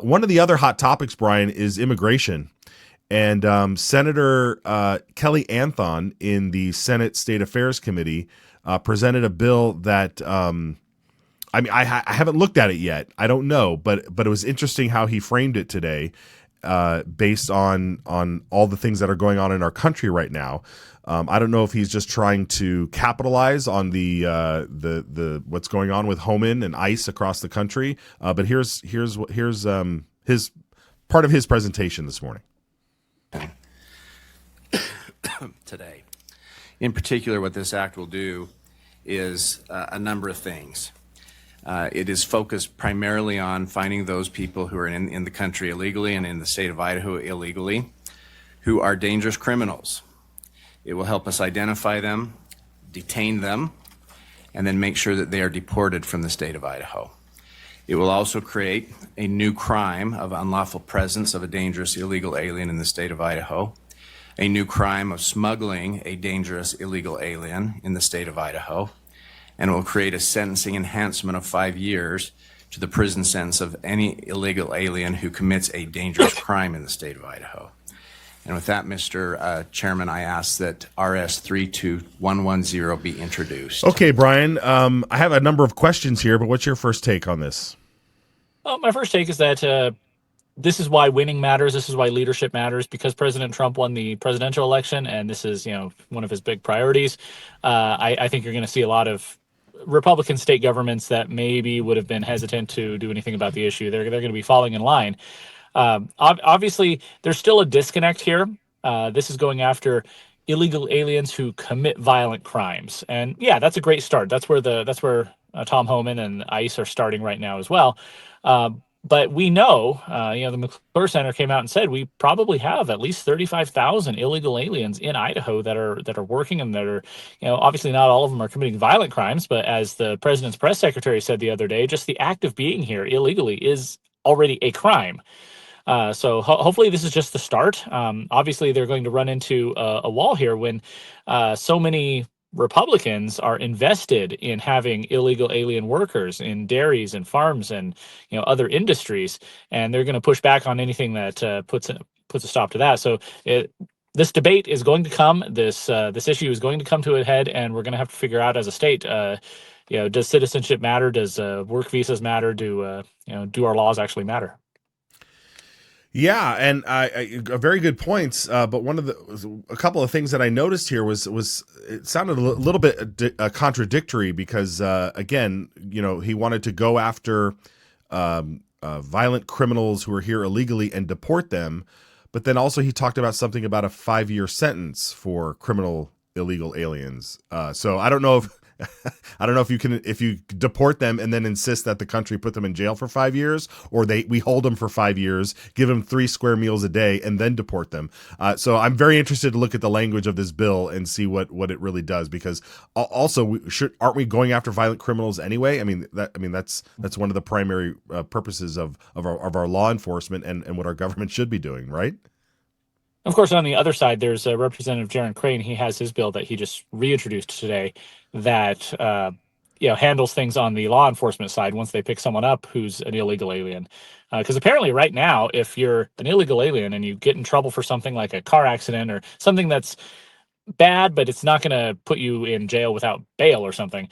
One of the other hot topics, Brian, is immigration. And Senator Kelly Anthon in the Senate State Affairs Committee presented a bill that I haven't looked at it yet. I don't know, but it was interesting how he framed it today, based on all the things that are going on in our country right now. I don't know if he's just trying to capitalize on the what's going on with Homan and ICE across the country. But here's his part of his presentation this morning. Today. In particular, what this act will do is a number of things. It is focused primarily on finding those people who are in the country illegally and in the state of Idaho illegally, who are dangerous criminals. It will help us identify them, detain them, and then make sure that they are deported from the state of Idaho. It will also create a new crime of unlawful presence of a dangerous illegal alien in the state of Idaho, a new crime of smuggling a dangerous illegal alien in the state of Idaho, and it will create a sentencing enhancement of 5 years to the prison sentence of any illegal alien who commits a dangerous crime in the state of Idaho. And with that, Mr. Chairman, I ask that RS 32110 be introduced. Okay, Brian, I have a number of questions here, but what's your first take on this? Well, my first take is that this is why winning matters. This is why leadership matters, because President Trump won the presidential election, and this is, one of his big priorities. I think you're going to see a lot of Republican state governments that maybe would have been hesitant to do anything about the issue. They're going to be falling in line. Obviously, there's still a disconnect here. This is going after illegal aliens who commit violent crimes, and yeah, that's a great start. That's where Tom Homan and ICE are starting right now as well. But we know, the McClure Center came out and said we probably have at least 35,000 illegal aliens in Idaho that are working, and that are, obviously not all of them are committing violent crimes. But as the president's press secretary said the other day, just the act of being here illegally is already a crime. So hopefully this is just the start. Obviously, they're going to run into a wall here when so many Republicans are invested in having illegal alien workers in dairies and farms and other industries, and they're going to push back on anything that puts a stop to that. So this debate is going to come. This issue is going to come to a head, and we're going to have to figure out as a state. Does citizenship matter? Does work visas matter? Do our laws actually matter? Yeah, and very good points. But a couple of things that I noticed here was it sounded a little bit contradictory, because again, he wanted to go after violent criminals who are here illegally and deport them, but then also he talked about something about a 5-year sentence for criminal illegal aliens. So I don't know if you deport them and then insist that the country put them in jail for 5 years, or we hold them for 5 years, give them 3 square meals a day, and then deport them. So I'm very interested to look at the language of this bill and see what it really does, because also aren't we going after violent criminals anyway? That's one of the primary purposes of our law enforcement and what our government should be doing, right? Of course, on the other side, there's Representative Jaron Crane. He has his bill that he just reintroduced today that handles things on the law enforcement side once they pick someone up who's an illegal alien. Because apparently right now, if you're an illegal alien and you get in trouble for something like a car accident or something that's bad, but it's not going to put you in jail without bail or something,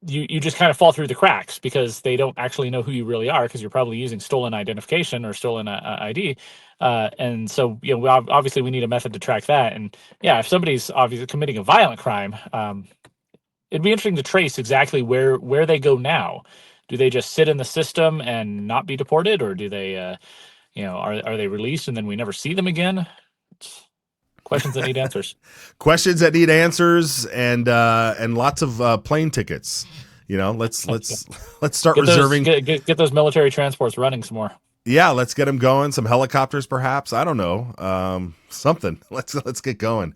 you just kind of fall through the cracks, because they don't actually know who you really are, because you're probably using stolen identification or stolen ID. And so, obviously we need a method to track that. And yeah, if somebody's obviously committing a violent crime, it'd be interesting to trace exactly where they go now. Do they just sit in the system and not be deported, or do they, are they released and then we never see them again? It's questions that need answers. Questions that need answers, and lots of plane tickets. Let's start reserving. Get those military transports running some more. Yeah, let's get them going. Some helicopters, perhaps. I don't know. Something. Let's get going.